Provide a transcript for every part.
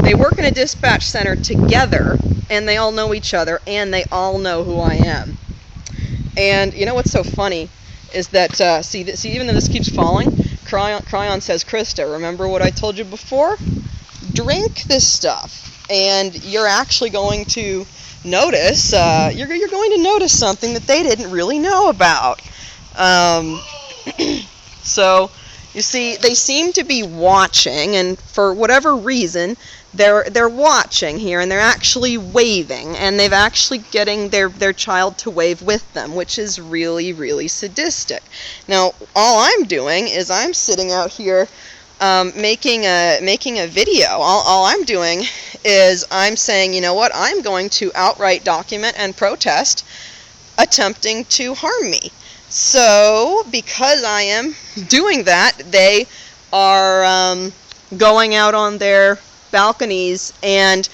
They work in a dispatch center together, and they all know each other, and they all know who I am. And you know what's so funny is that, see, even though this keeps falling, Cryon says, Krista, remember what I told you before? Drink this stuff, and you're actually going to notice, you're going to notice something that they didn't really know about. So, you see, they seem to be watching, and for whatever reason, they're watching here, and they're actually waving, and they've actually getting their child to wave with them, which is really, really sadistic. Now, all I'm doing is I'm sitting out here making a video. All I'm doing is I'm saying, you know what, I'm going to outright document and protest attempting to harm me. So, because I am doing that, they are going out on their balconies and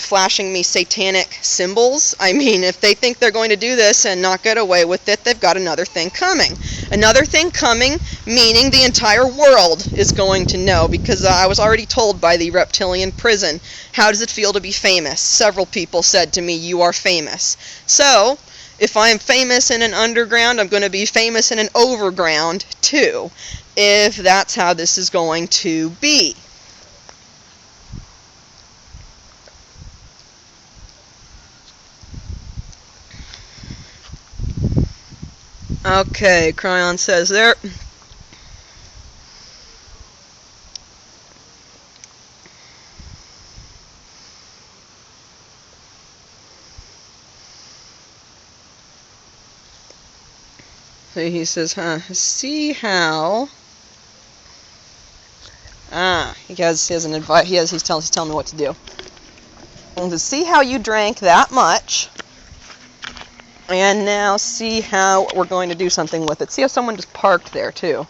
flashing me satanic symbols. I mean, if they think they're going to do this and not get away with it, they've got another thing coming. Another thing coming, meaning the entire world is going to know, because I was already told by the reptilian prison, how does it feel to be famous? Several people said to me, you are famous. So, if I'm famous in an underground, I'm going to be famous in an overground, too, if that's how this is going to be. Okay, Cryon says there. So he says, see how. He's telling me what to do. And to see how you drank that much. And now see how we're going to do something with it. See how someone just parked there, too.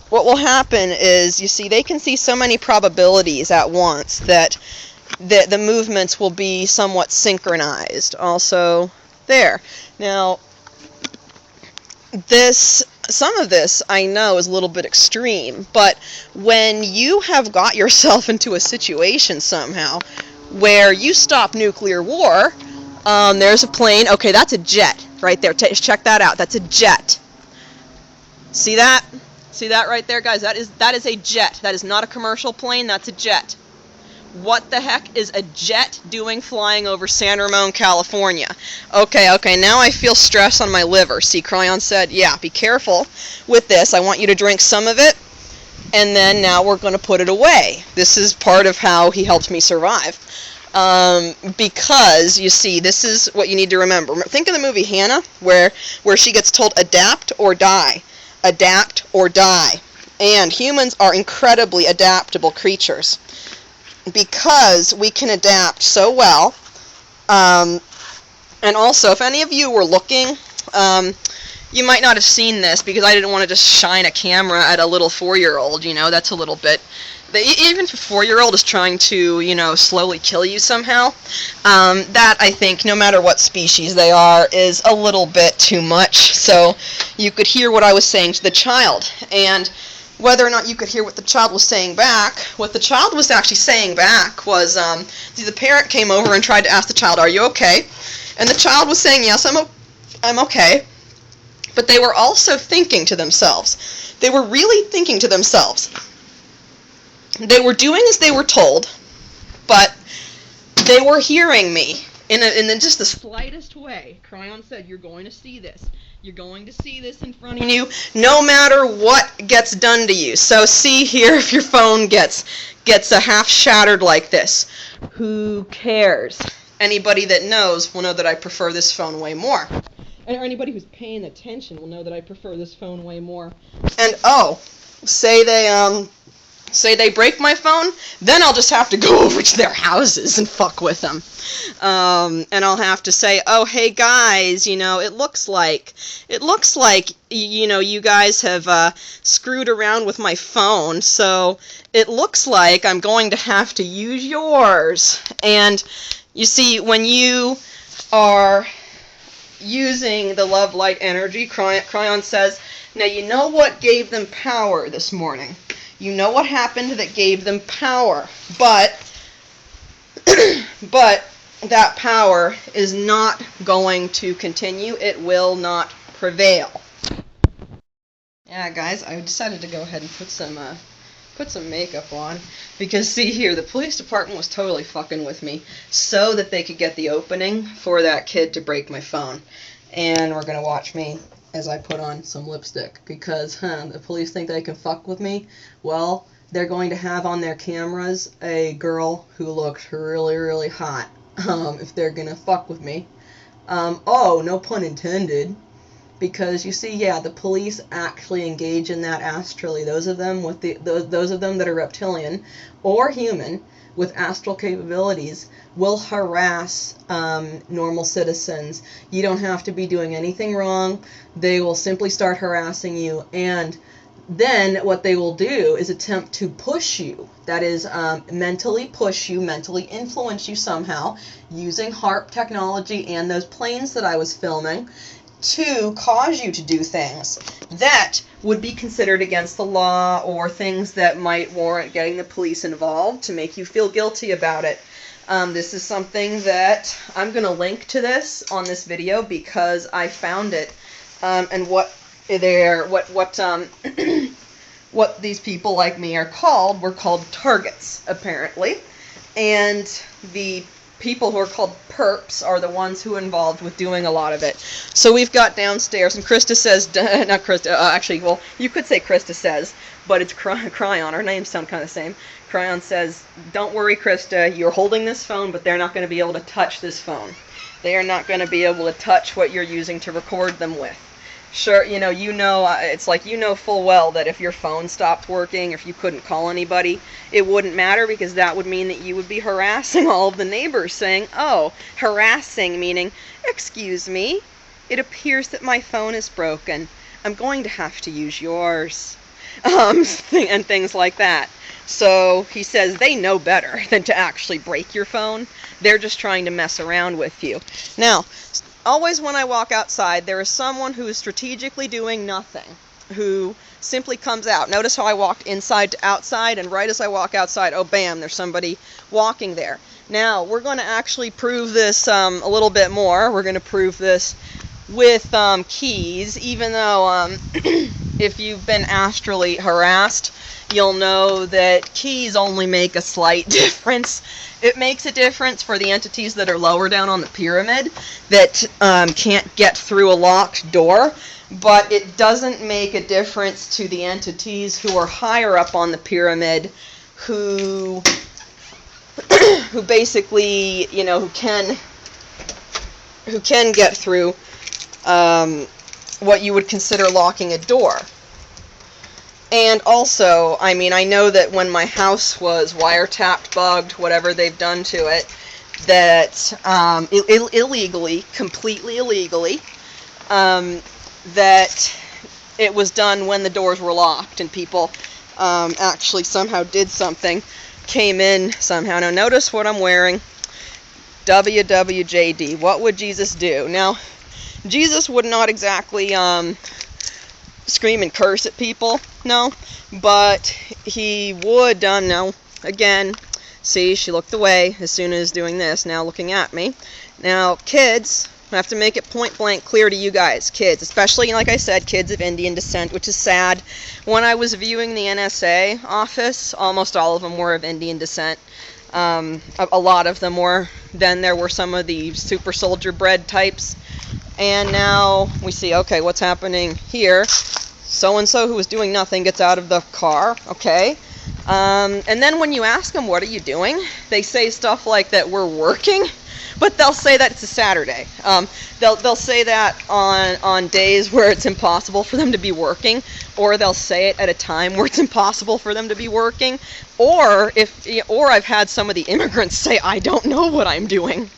What will happen is, you see, they can see so many probabilities at once that the movements will be somewhat synchronized. Also, there. Now, some of this, I know, is a little bit extreme, but when you have got yourself into a situation somehow where you stop nuclear war, there's a plane. Okay, that's a jet right there. Check that out. That's a jet. See that? See that right there, guys? That is a jet. That is not a commercial plane. That's a jet. What the heck is a jet doing flying over San Ramon, California? Okay, now I feel stress on my liver. See, Cryon said, yeah, be careful with this. I want you to drink some of it, and then now we're going to put it away. This is part of how he helped me survive. Because, you see, this is what you need to remember. Think of the movie Hannah, where she gets told, adapt or die. Adapt or die. And humans are incredibly adaptable creatures, because we can adapt so well. And also, if any of you were looking, you might not have seen this, because I didn't want to just shine a camera at a little 4-year-old, you know, that's a little bit... Even if a 4-year-old is trying to, you know, slowly kill you somehow, that, I think, no matter what species they are, is a little bit too much. So you could hear what I was saying to the child. And whether or not you could hear what the child was saying back, what the child was actually saying back was, the parent came over and tried to ask the child, are you okay? And the child was saying, yes, I'm okay. But they were also thinking to themselves. They were really thinking to themselves. They were doing as they were told, but they were hearing me in just the slightest way. Cryon said, you're going to see this. You're going to see this in front of you, no matter what gets done to you. So see here, if your phone gets a half shattered like this, who cares? Anybody that knows will know that I prefer this phone way more. Or anybody who's paying attention will know that I prefer this phone way more. And say they break my phone, then I'll just have to go over to their houses and fuck with them. And I'll have to say, oh, hey guys, you know, it looks like, you know, you guys have screwed around with my phone, so it looks like I'm going to have to use yours. And you see, when you are using the love light energy, Cryon says, now you know what gave them power this morning? You know what happened that gave them power. But that power is not going to continue. It will not prevail. Yeah, guys, I decided to go ahead and put some makeup on, because see here, the police department was totally fucking with me so that they could get the opening for that kid to break my phone. And we're gonna watch me as I put on some lipstick, because the police think they can fuck with me. Well, they're going to have on their cameras a girl who looked really, really hot, if they're gonna fuck with me. Oh, no pun intended. Because you see, yeah, the police actually engage in that astrally. Those of them that are reptilian or human with astral capabilities will harass normal citizens. You don't have to be doing anything wrong. They will simply start harassing you, and then what they will do is attempt to push you. That is, mentally push you, mentally influence you somehow, using HARP technology and those planes that I was filming, to cause you to do things that would be considered against the law, or things that might warrant getting the police involved to make you feel guilty about it. This is something that I'm going to link to this on this video because I found it, and what these people like me are called, were called targets, apparently. And the people who are called perps are the ones who are involved with doing a lot of it. So we've got downstairs, and Krista says, not Krista, actually, well, you could say Krista says, but it's Cryon. Our names sound kind of the same. Cryon says, don't worry, Krista, you're holding this phone, but they're not going to be able to touch this phone. They are not going to be able to touch what you're using to record them with. Sure, it's like you know full well that if your phone stopped working, if you couldn't call anybody, it wouldn't matter, because that would mean that you would be harassing all of the neighbors, saying, oh, harassing meaning, excuse me, it appears that my phone is broken. I'm going to have to use yours. And things like that. So he says they know better than to actually break your phone. They're just trying to mess around with you. Now, always when I walk outside, there is someone who is strategically doing nothing, who simply comes out. Notice how I walked inside to outside, and right as I walk outside, oh bam, there's somebody walking there. Now, we're going to actually prove this a little bit more. We're going to prove this with keys, even though if you've been astrally harassed, you'll know that keys only make a slight difference. It makes a difference for the entities that are lower down on the pyramid that can't get through a locked door, but it doesn't make a difference to the entities who are higher up on the pyramid, who basically, who can get through what you would consider locking a door. And also, I mean, I know that when my house was wiretapped, bugged, whatever they've done to it, that illegally, completely illegally, that it was done when the doors were locked, and people actually somehow did something, came in somehow. Now notice what I'm wearing. WWJD. What would Jesus do? Now, Jesus would not exactly scream and curse at people, no, but he would, no, again, see, she looked away as soon as doing this, now looking at me. Now, kids, I have to make it point blank clear to you guys, kids, especially, like I said, kids of Indian descent, which is sad. When I was viewing the NSA office, almost all of them were of Indian descent. A lot of them were. Then there were some of the super soldier bred types. And now we see, okay, what's happening here? So-and-so who was doing nothing gets out of the car, okay. And then when you ask them, what are you doing? They say stuff like that we're working, but they'll say that it's a Saturday. They'll say that on days where it's impossible for them to be working, or they'll say it at a time where it's impossible for them to be working, or I've had some of the immigrants say, I don't know what I'm doing.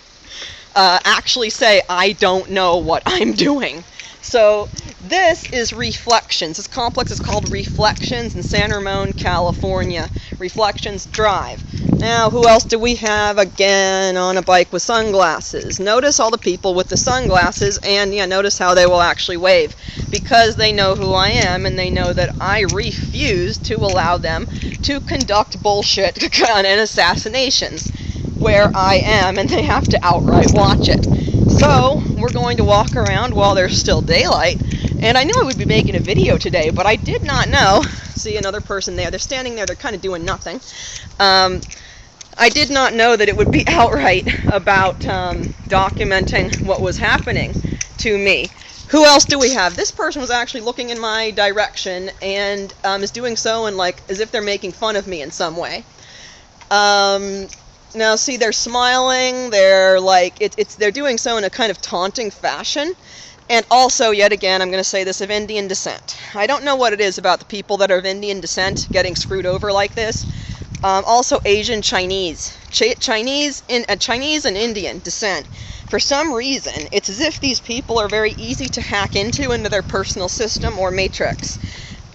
Actually say, I don't know what I'm doing. So this is Reflections. This complex is called Reflections in San Ramon, California. reflections, drive. Now, who else do we have again on a bike with sunglasses? Notice all the people with the sunglasses, and yeah, notice how they will actually wave, because they know who I am, and they know that I refuse to allow them to conduct bullshit and assassinations where I am, and they have to outright watch it. So, we're going to walk around while there's still daylight, and I knew I would be making a video today, but I did not know. See another person there, they're standing there, they're kind of doing nothing. I did not know that it would be outright about documenting what was happening to me. Who else do we have? This person was actually looking in my direction and is doing so in like as if they're making fun of me in some way. Now see, they're smiling, they're like they're doing so in a kind of taunting fashion. And also, yet again, I'm going to say this, of Indian descent. I don't know what it is about the people that are of Indian descent getting screwed over like this. Also Asian Chinese and Indian descent. For some reason, it's as if these people are very easy to hack into their personal system or matrix,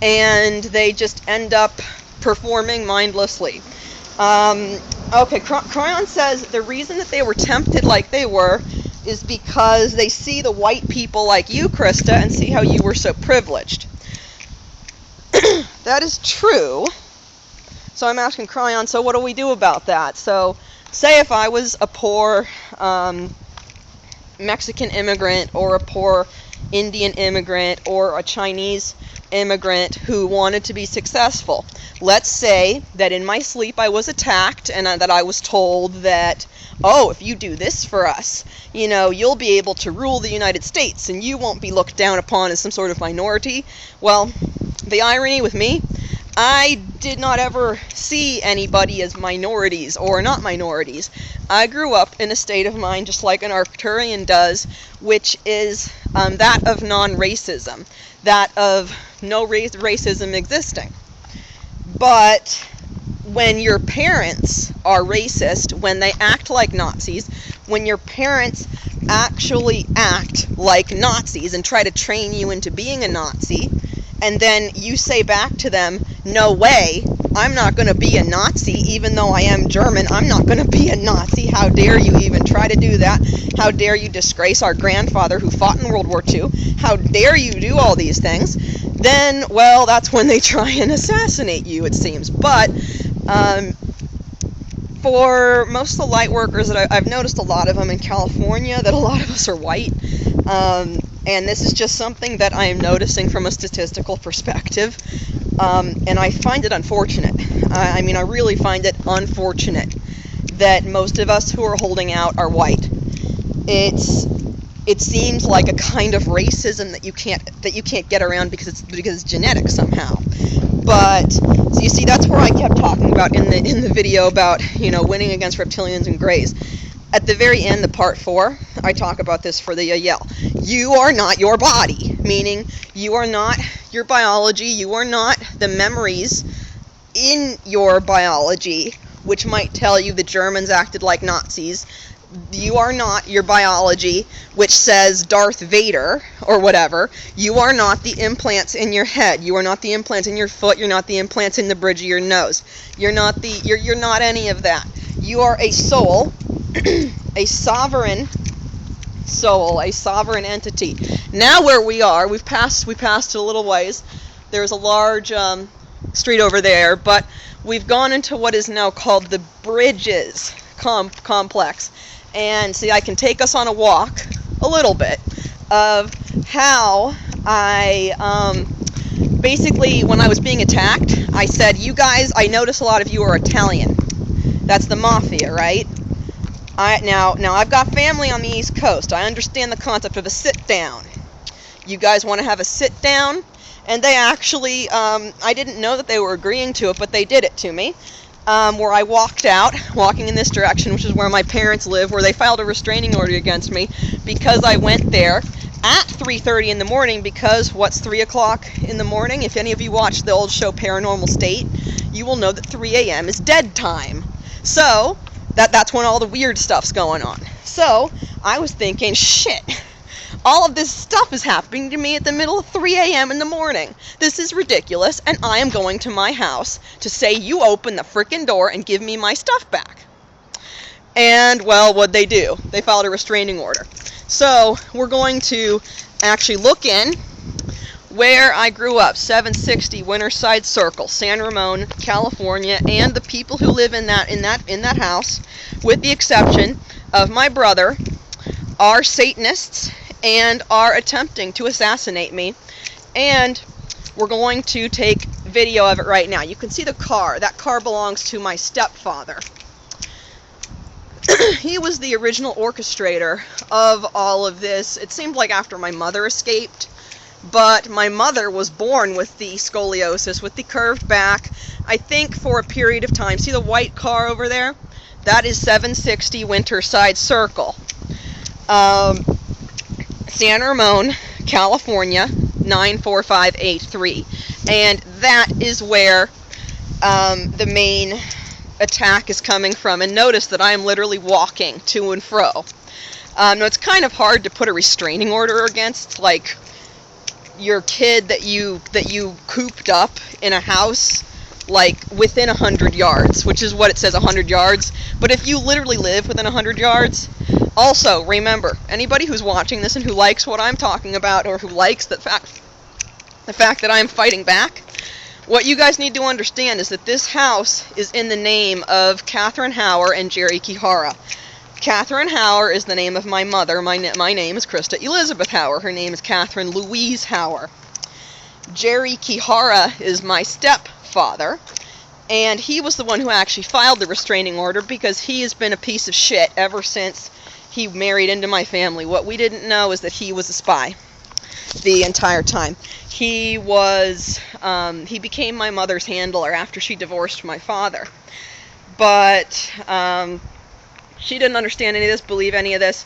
and they just end up performing mindlessly. Okay, Cryon says the reason that they were tempted like they were is because they see the white people like you, Krista, and see how you were so privileged. That is true. So I'm asking Cryon, so what do we do about that? So, say if I was a poor Mexican immigrant, or a poor Indian immigrant, or a Chinese immigrant who wanted to be successful. Let's say that in my sleep I was attacked, and that I was told that, oh, if you do this for us, you know, you'll be able to rule the United States, and you won't be looked down upon as some sort of minority. Well, the irony with me, I did not ever see anybody as minorities or not minorities. I grew up in a state of mind just like an Arcturian does, which is that of non-racism, that of no racism existing. But when your parents are racist, when they act like Nazis, when your parents actually act like Nazis and try to train you into being a Nazi, and then you say back to them, no way, I'm not going to be a Nazi, even though I am German, I'm not going to be a Nazi, how dare you even try to do that, how dare you disgrace our grandfather who fought in World War II, how dare you do all these things, then, well, that's when they try and assassinate you, it seems. But, for most of the light workers, that I've noticed a lot of them in California, that a lot of us are white, and this is just something that I am noticing from a statistical perspective, and I find it unfortunate. I mean, I really find it unfortunate that most of us who are holding out are white. It seems like a kind of racism that you can't get around because it's genetic somehow. But so you see, that's where I kept talking about in the video about, you know, winning against reptilians and greys. At the very end, the part 4, I talk about this for the yell. You are not your body, meaning you are not your biology, you are not the memories in your biology, which might tell you the Germans acted like Nazis. You are not your biology, which says Darth Vader, or whatever. You are not the implants in your head. You are not the implants in your foot. You're not the implants in the bridge of your nose. You're not any of that. You are a soul, a sovereign soul, a sovereign entity. Now where we are, we passed a little ways. There's a large street over there, but we've gone into what is now called the Bridges complex. And see, I can take us on a walk, a little bit, of how I, basically, when I was being attacked, I said, you guys, I notice a lot of you are Italian. That's the mafia, right? Now I've got family on the East Coast. I understand the concept of a sit-down. You guys want to have a sit-down? And they actually, I didn't know that they were agreeing to it, but they did it to me. Where I walking in this direction, which is where my parents live, where they filed a restraining order against me because I went there at 3:30 in the morning, because what's 3 o'clock in the morning? If any of you watch the old show Paranormal State, you will know that 3 a.m. is dead time. So, that's when all the weird stuff's going on. So, I was thinking, shit, All of this stuff is happening to me at the middle of 3 a.m. in the morning. This is ridiculous, and I am going to my house to say, you open the frickin' door and give me my stuff back. And, well, what'd they do? They filed a restraining order. So, we're going to actually look in where I grew up, 760 Winterside Circle, San Ramon, California, and the people who live in that house, with the exception of my brother, are Satanists and are attempting to assassinate me. And we're going to take video of it right now. You can see the car. That car belongs to my stepfather. He was the original orchestrator of all of this. It seemed like after my mother escaped, but my mother was born with the scoliosis, with the curved back, I think for a period of time. See the white car over there? That is 760 Winterside Circle. San Ramon, California, 94583. And that is where the main attack is coming from. And notice that I am literally walking to and fro. Now, it's kind of hard to put a restraining order against, like, your kid that you cooped up in a house, like, within 100 yards, which is what it says, 100 yards. But if you literally live within 100 yards, also, remember, anybody who's watching this and who likes what I'm talking about, or who likes the fact that I'm fighting back, what you guys need to understand is that this house is in the name of Catherine Hauer and Jerry Kihara. Catherine Hauer is the name of my mother. My name is Krista Elizabeth Hauer. Her name is Catherine Louise Hauer. Jerry Kihara is my stepfather, and he was the one who actually filed the restraining order because he has been a piece of shit ever since he married into my family. What we didn't know is that he was a spy the entire time. He became my mother's handler after she divorced my father. But she didn't understand any of this, believe any of this.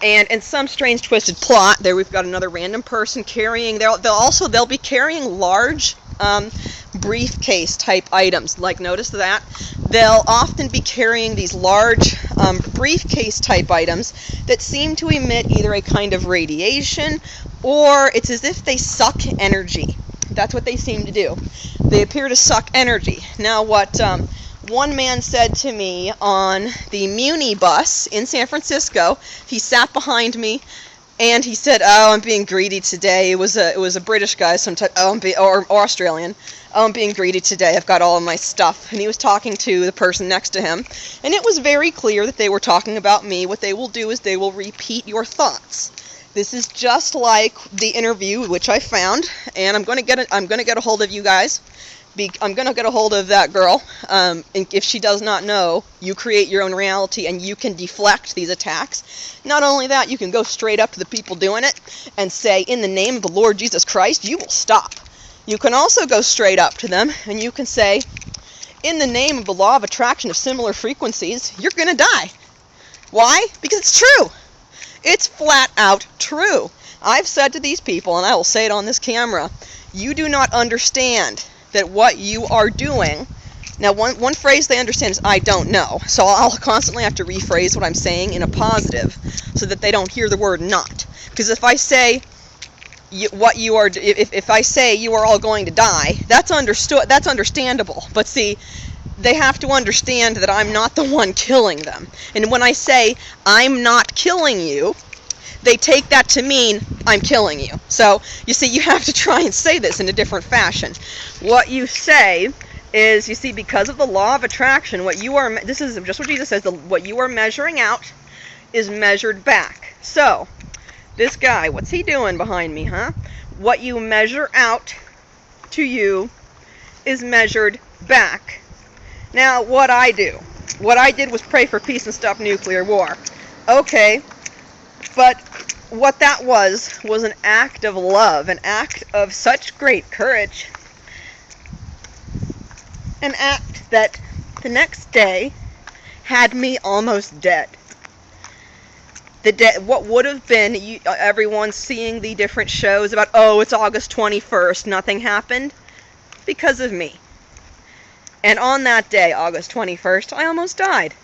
And in some strange twisted plot, there we've got another random person carrying, they'll be carrying large briefcase type items. Like, notice that. They'll often be carrying these large briefcase type items that seem to emit either a kind of radiation, or it's as if they suck energy. That's what they seem to do. They appear to suck energy. Now, what one man said to me on the Muni bus in San Francisco, he sat behind me, and he said, "Oh, I'm being greedy today." It was a British guy, or Australian. "Oh, I'm being greedy today. I've got all of my stuff." And he was talking to the person next to him, and it was very clear that they were talking about me. What they will do is they will repeat your thoughts. This is just like the interview which I found, and I'm going to get a hold of you guys. I'm going to get a hold of that girl. And if she does not know, you create your own reality and you can deflect these attacks. Not only that, you can go straight up to the people doing it and say, "In the name of the Lord Jesus Christ, you will stop." You can also go straight up to them and you can say, "In the name of the law of attraction of similar frequencies, you're going to die." Why? Because it's true. It's flat out true. I've said to these people, and I will say it on this camera, you do not understand that what you are doing. Now, one phrase they understand is, "I don't know." So I'll constantly have to rephrase what I'm saying in a positive so that they don't hear the word "not." Because if I say, if I say you are all going to die, that's understandable. But see, they have to understand that I'm not the one killing them. And when I say, "I'm not killing you," they take that to mean I'm killing you. So, you see, you have to try and say this in a different fashion. What you say is, you see, because of the law of attraction, this is just what Jesus says, what you are measuring out is measured back. So, this guy, what's he doing behind me, huh? What you measure out to you is measured back. Now, what I did was pray for peace and stop nuclear war. Okay, but what that was an act of love, an act of such great courage, an act that the next day had me almost dead. What would have been, everyone seeing the different shows about, "Oh, it's August 21st, nothing happened," because of me. And on that day, August 21st, I almost died.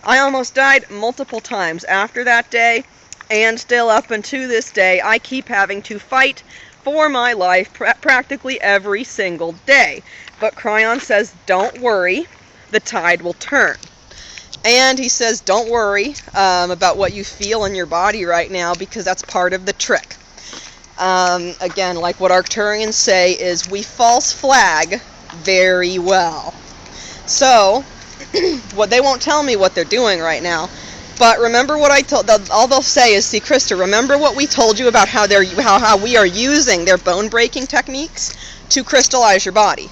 I almost died multiple times after that day, And still up until this day, I keep having to fight for my life practically every single day. But Cryon says, don't worry, the tide will turn. And he says, don't worry about what you feel in your body right now, because that's part of the trick. Again, like what Arcturians say is, we false flag very well. So, what they won't tell me what they're doing right now. But remember what I told. All they'll say is, "See, Krista, remember what we told you about how we are using their bone breaking techniques to crystallize your body."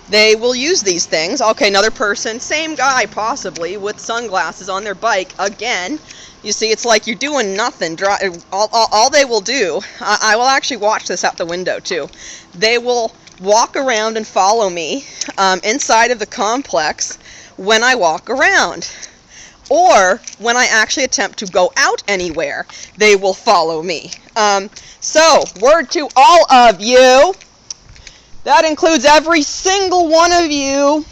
They will use these things. Okay, another person, same guy possibly, with sunglasses on their bike again. You see, it's like you're doing nothing. All they will do, I will actually watch this out the window too. They will walk around and follow me inside of the complex when I walk around. Or when I actually attempt to go out anywhere, they will follow me. So, word to all of you. That includes every single one of you.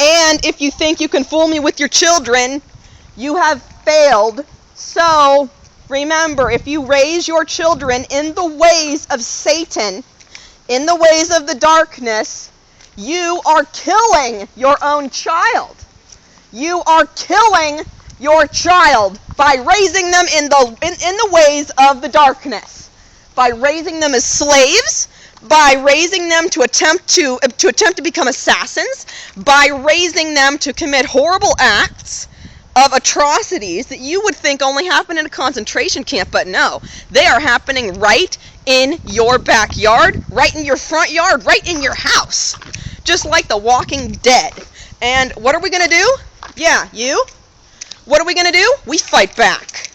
And if you think you can fool me with your children, you have failed. So, remember, if you raise your children in the ways of Satan, in the ways of the darkness, you are killing your own child. You are killing your child by raising them in the ways of the darkness, by raising them as slaves, by raising them to attempt to become assassins, by raising them to commit horrible acts of atrocities that you would think only happen in a concentration camp, but no, they are happening right in your backyard, right in your front yard, right in your house, just like the Walking Dead. And what are we going to do? Yeah, you? What are we going to do? We fight back.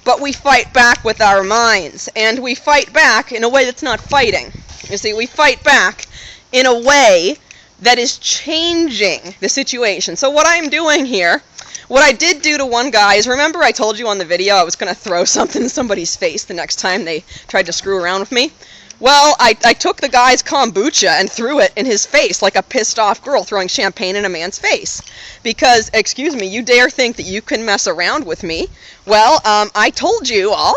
But we fight back with our minds. And we fight back in a way that's not fighting. You see, we fight back in a way that is changing the situation. So what I'm doing here, what I did do to one guy is, remember I told you on the video I was going to throw something in somebody's face the next time they tried to screw around with me? Well, I took the guy's kombucha and threw it in his face like a pissed off girl throwing champagne in a man's face. Because, excuse me, you dare think that you can mess around with me? Well, I told you all,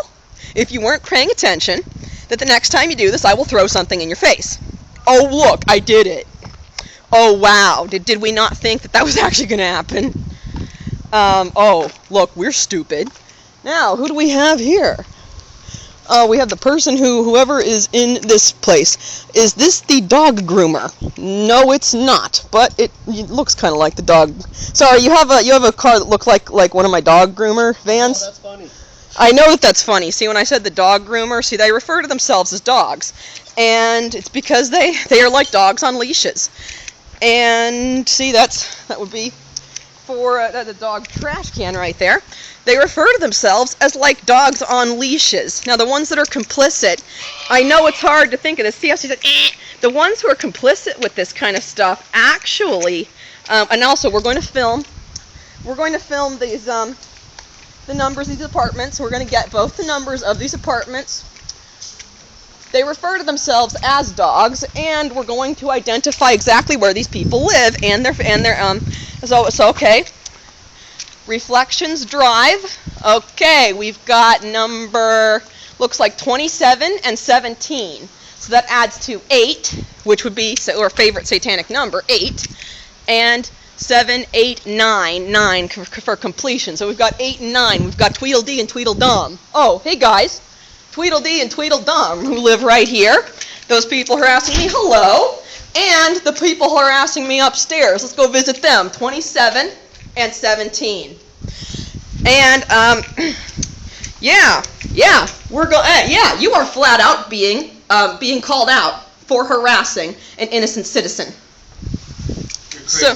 if you weren't paying attention, that the next time you do this, I will throw something in your face. Oh, look, I did it. Oh, wow, did we not think that was actually going to happen? Oh, look, we're stupid. Now, who do we have here? We have the person whoever is in this place. Is this the dog groomer? No, it's not. But it looks kind of like the dog. Sorry, you have a car that looks like one of my dog groomer vans. Oh, that's funny. I know that's funny. See, when I said the dog groomer, see, they refer to themselves as dogs, and it's because they are like dogs on leashes. And see, that would be for the dog trash can right there. They refer to themselves as like dogs on leashes. Now, the ones that are complicit, I know it's hard to think of this. See how she said, the ones who are complicit with this kind of stuff actually, and also we're going to film these, the numbers of these apartments. We're going to get both the numbers of these apartments. They refer to themselves as dogs, and we're going to identify exactly where these people live and their so okay. Reflections Drive. Okay, we've got number, looks like 27 and 17. So that adds to 8, which would be our favorite satanic number, 8. And 7, 8, 9, 9 for completion. So we've got 8 and 9. We've got Tweedledee and Tweedledum. Oh, hey guys. Tweedledee and Tweedledum, who live right here. Those people who are asking me hello. And the people who are asking me upstairs. Let's go visit them. 27 and 17. And yeah, you are flat out being called out for harassing an innocent citizen. You're crazy. So,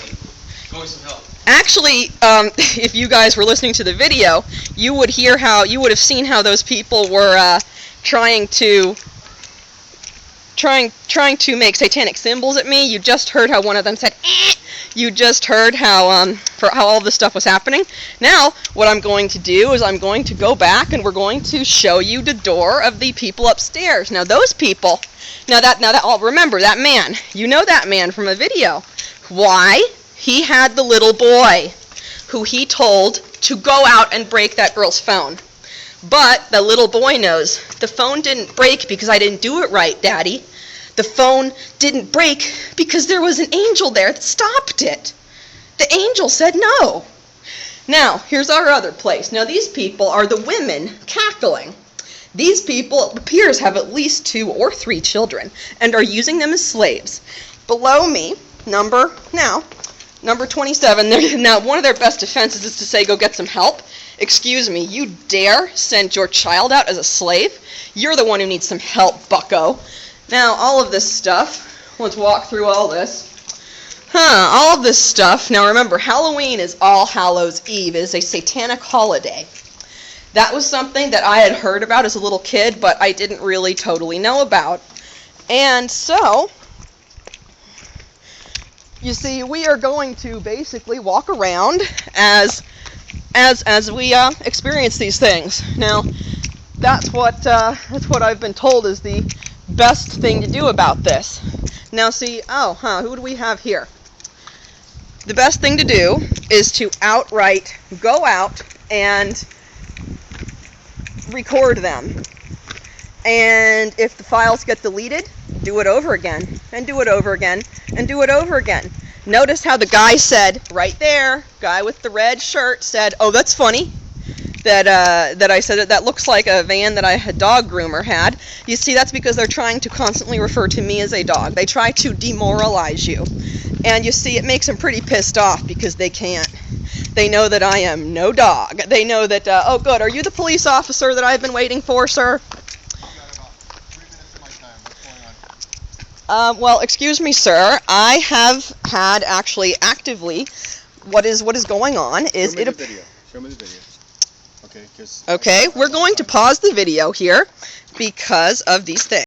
go some help. Actually, if you guys were listening to the video, you would have seen how those people were trying to make satanic symbols at me. You just heard how one of them said, eh. You just heard how all this stuff was happening. Now, what I'm going to do is I'm going to go back and we're going to show you the door of the people upstairs. Now, those people, remember that man. You know that man from a video. Why? He had the little boy who he told to go out and break that girl's phone. But the little boy knows, the phone didn't break because I didn't do it right, Daddy. The phone didn't break because there was an angel there that stopped it. The angel said no. Now, here's our other place. Now, these people are the women cackling. These people, it appears, have at least 2 or 3 children and are using them as slaves. Below me, number 27, now one of their best defenses is to say, go get some help. Excuse me, you dare send your child out as a slave? You're the one who needs some help, bucko. Now, all of this stuff, let's walk through all this. All of this stuff. Now remember, Halloween is All Hallows Eve. It is a satanic holiday. That was something that I had heard about as a little kid, but I didn't really totally know about. And so, you see, we are going to basically walk around as we experience these things. Now, that's what I've been told is the best thing to do about this. Now, see, who do we have here? The best thing to do is to outright go out and record them. And if the files get deleted, do it over again, and do it over again, and do it over again. Notice how the guy said, right there, guy with the red shirt said, oh, that's funny, that I said that looks like a van that a dog groomer had. You see, that's because they're trying to constantly refer to me as a dog. They try to demoralize you. And you see, it makes them pretty pissed off because they can't. They know that I am no dog. They know that, oh good, are you the police officer that I've been waiting for, sir? You got about 3 minutes of my time. What's going on? Well, excuse me, sir. I have had actually actively, what is going on is Show me the video. Show me the video. Okay, Okay, we're going to pause the video here because of these things.